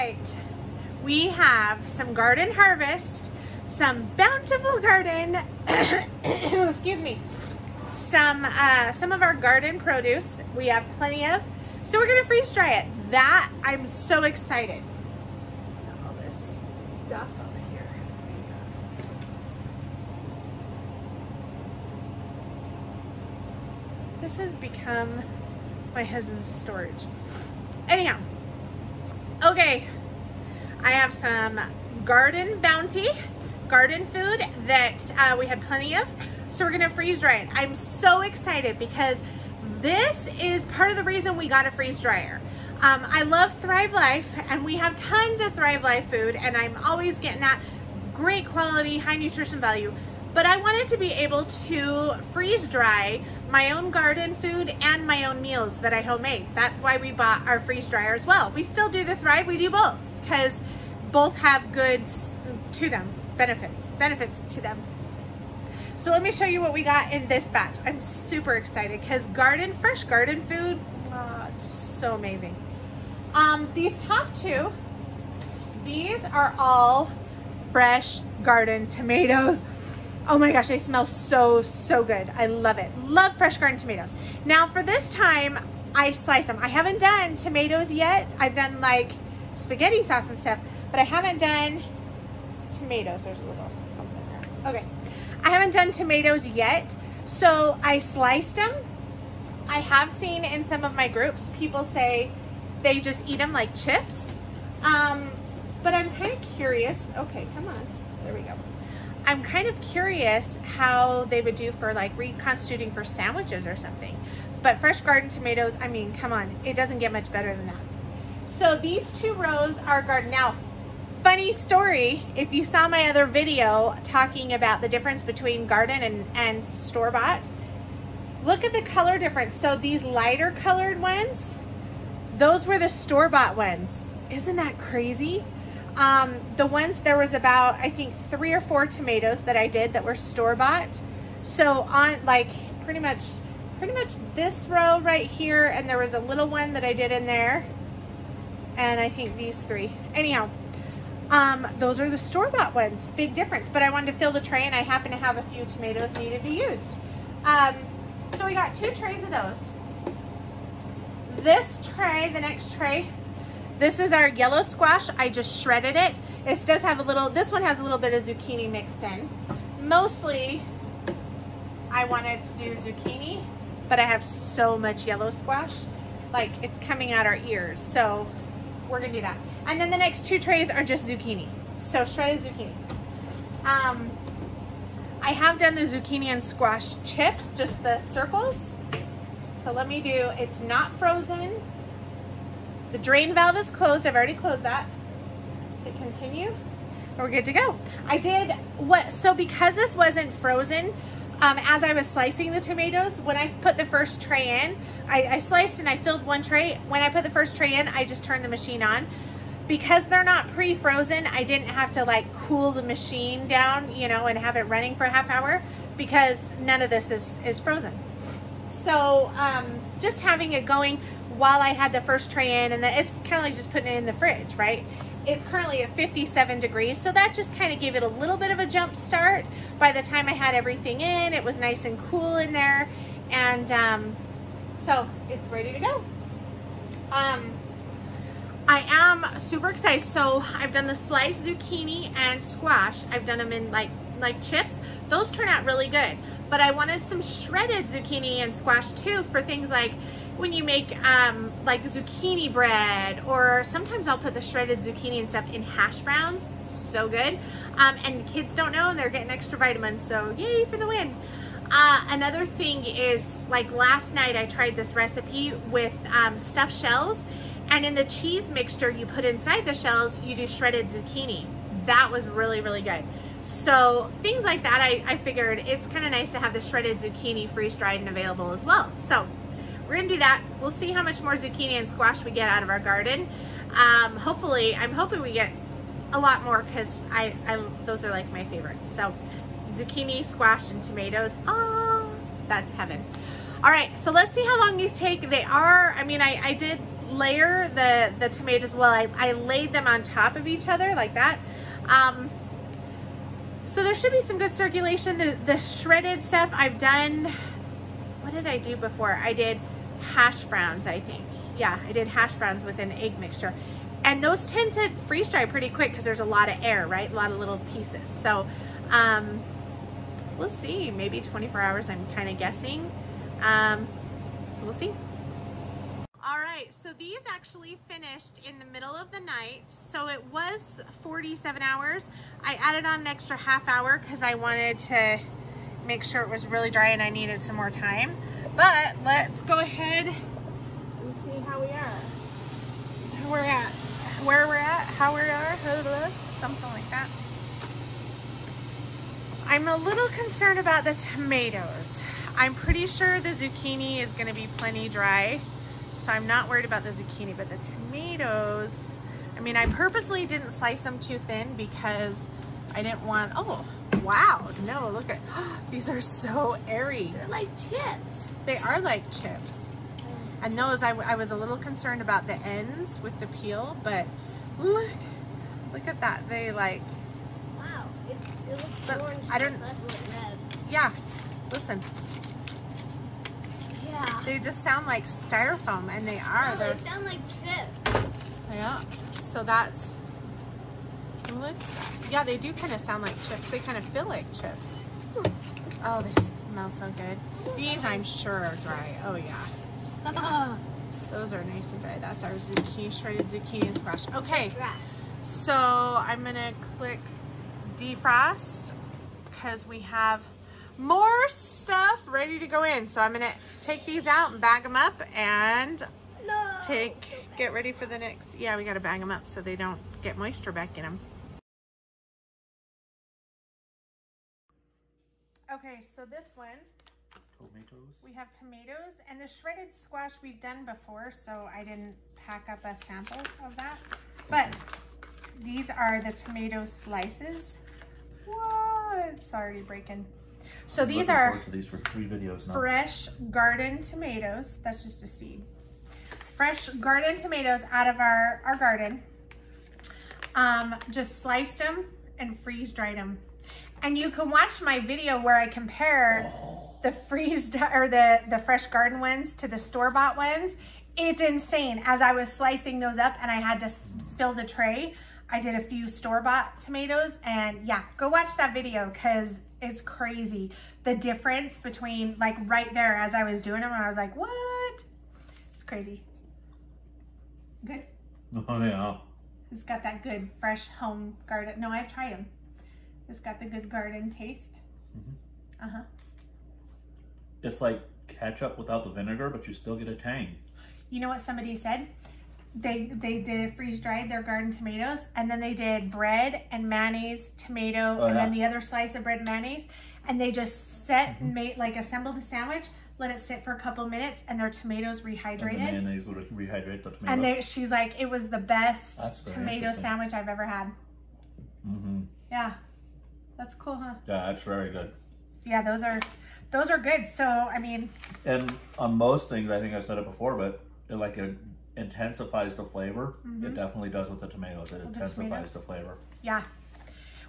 right, we have some garden harvest, some bountiful garden, excuse me, some of our garden produce we have plenty of. So we're gonna freeze dry it. That, I'm so excited. All this stuff up here. This has become my husband's storage. Anyhow, okay, I have some garden bounty, garden food that we had plenty of. So we're gonna freeze dry it. I'm so excited because this is part of the reason we got a freeze dryer. I love Thrive Life and we have tons of Thrive Life food and I'm always getting that great quality, high nutrition value. But I wanted to be able to freeze dry my own garden food and my own meals that I homemade. That's why we bought our freeze dryer as well. We still do the Thrive, we do both because both have goods to them, benefits to them. So let me show you what we got in this batch. I'm super excited because fresh garden food, it's just so amazing. These top two, these are all fresh garden tomatoes. Oh my gosh, they smell so, so good. I love it. Love fresh garden tomatoes. Now for this time, I slice them. I haven't done tomatoes yet. I've done like spaghetti sauce and stuff, but I haven't done tomatoes. There's a little something there. Okay. I haven't done tomatoes yet, so I sliced them. I have seen in some of my groups, people say they just eat them like chips. But I'm kind of curious. Okay, come on. There we go. I'm kind of curious how they would do for like reconstituting for sandwiches or something. But fresh garden tomatoes, I mean, come on, it doesn't get much better than that. So these two rows are garden. Now, funny story, if you saw my other video talking about the difference between garden and store-bought, look at the color difference. So these lighter colored ones, those were the store-bought ones. Isn't that crazy? The ones, there was about, I think 3 or 4 tomatoes that I did that were store-bought. So on like pretty much this row right here, and there was a little one that I did in there. And I think these 3. Anyhow, those are the store-bought ones. Big difference. But I wanted to fill the tray and I happen to have a few tomatoes needed to be used. So we got 2 trays of those. This tray, the next tray, this is our yellow squash. I just shredded it. This does have a little, this one has a little bit of zucchini mixed in. Mostly, I wanted to do zucchini, but I have so much yellow squash. Like, it's coming out our ears. So, we're gonna do that. And then the next 2 trays are just zucchini. So, shredded zucchini. I have done the zucchini and squash chips, just the circles. So let me do, it's not frozen. The drain valve is closed. I've already closed that. Hit continue. And we're good to go. I did so because this wasn't frozen, as I was slicing the tomatoes, when I put the first tray in, I sliced and I filled 1 tray. When I put the first tray in, I just turned the machine on. Because they're not pre-frozen, I didn't have to like cool the machine down, you know, and have it running for a half hour because none of this is frozen. So just having it going while I had the first tray in, and then it's kind of like just putting it in the fridge, right? It's currently at 57 degrees, so that just kind of gave it a little bit of a jump start. By the time I had everything in, it was nice and cool in there, and so it's ready to go. I am super excited. So I've done the sliced zucchini and squash. I've done them in like chips. Those turn out really good. But I wanted some shredded zucchini and squash too for things like when you make like zucchini bread, or sometimes I'll put the shredded zucchini and stuff in hash browns. So good. And kids don't know and they're getting extra vitamins. So yay for the win. Another thing is, like last night I tried this recipe with stuffed shells. And in the cheese mixture you put inside the shells, you do shredded zucchini. That was really, really good. So things like that, I figured it's kind of nice to have the shredded zucchini freeze-dried and available as well. So we're gonna do that. We'll see how much more zucchini and squash we get out of our garden. Hopefully, I'm hoping we get a lot more because those are like my favorites. So zucchini, squash, and tomatoes. Oh, that's heaven. All right, so let's see how long these take. They are, I mean, I did layer the tomatoes, well, I laid them on top of each other like that. So there should be some good circulation. The shredded stuff I've done, what did I do before? I did hash browns, I think. Yeah, I did hash browns with an egg mixture. And those tend to freeze dry pretty quick because there's a lot of air, right? A lot of little pieces. So we'll see, maybe 24 hours, I'm kind of guessing. So we'll see. All right, so these actually finished in the middle of the night. So it was 47 hours. I added on an extra half hour because I wanted to make sure it was really dry and I needed some more time. But let's go ahead and see how we are. Where we're at, how we are, something like that. I'm a little concerned about the tomatoes. I'm pretty sure the zucchini is gonna be plenty dry. So I'm not worried about the zucchini, but the tomatoes, I mean, I purposely didn't slice them too thin because I didn't want, oh, wow, no, look at, these are so airy. They're like chips. They are like chips. And those, I was a little concerned about the ends with the peel, but look at that. They like, wow, it looks orange. I don't, red. Yeah, listen. Yeah. They just sound like styrofoam, and they are. No, they sound like chips. Yeah. So that's, look. Yeah, they do kind of sound like chips. They kind of feel like chips. Oh, they smell so good. These, I'm sure, are dry. Oh, yeah. Those are nice and dry. That's our zucchini, shredded zucchini and squash. Okay. So I'm going to click defrost because we have more stuff ready to go in. So I'm gonna take these out and bag them up and get ready for the next. Yeah, we gotta bag them up so they don't get moisture back in them. Okay, so this one, tomatoes. We have tomatoes and the shredded squash we've done before, so I didn't pack up a sample of that. But these are the tomato slices. What? It's already breaking. So these are for 3 videos now. Fresh garden tomatoes. That's just a seed. Fresh garden tomatoes out of our garden. Just sliced them and freeze dried them. And you can watch my video where I compare the the fresh garden ones to the store-bought ones. It's insane. As I was slicing those up and I had to fill the tray, I did a few store-bought tomatoes, and yeah, go watch that video because it's crazy. The difference between, like, right there as I was doing them, I was like, what? It's crazy. Good? Oh, yeah. It's got that good fresh home garden. No, I've tried them. It's got the good garden taste. Mm-hmm. Uh-huh. It's like ketchup without the vinegar, but you still get a tang. You know what somebody said? They did freeze-dried their garden tomatoes, and then they did bread and mayonnaise, tomato, and then the other slice of bread and mayonnaise, and they just assembled the sandwich, let it sit for a couple minutes, and their tomatoes rehydrated. And the mayonnaise would rehydrate the tomatoes. And she's like, it was the best tomato sandwich I've ever had. Mm-hmm. Yeah, that's cool, huh? Yeah, that's very good. Yeah, those are good. So I mean, and on most things, I think I said it before, but it intensifies the flavor. Mm-hmm. It definitely does with the tomatoes. It intensifies the flavor. Yeah.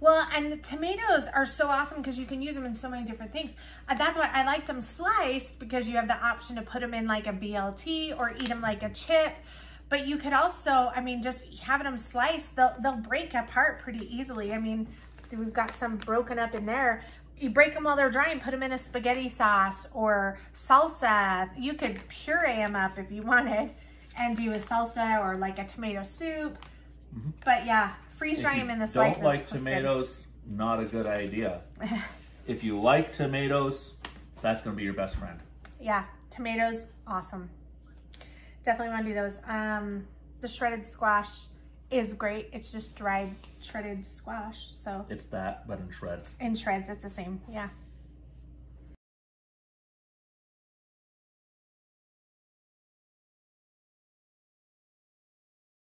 Well, and the tomatoes are so awesome because you can use them in so many different things. That's why I liked them sliced, because you have the option to put them in like a BLT or eat them like a chip. But you could also, I mean, just having them sliced, they'll break apart pretty easily. I mean, we've got some broken up in there. You break them while they're dry and put them in a spaghetti sauce or salsa. You could puree them up if you wanted and do a salsa or like a tomato soup. Mm-hmm. But yeah, freeze dry them in the slices. If you don't like tomatoes, not a good idea. If you like tomatoes, that's going to be your best friend. Yeah, tomatoes, awesome. Definitely want to do those. The shredded squash is great. It's just dried shredded squash. So it's that, but in shreds. In shreds, it's the same. Yeah.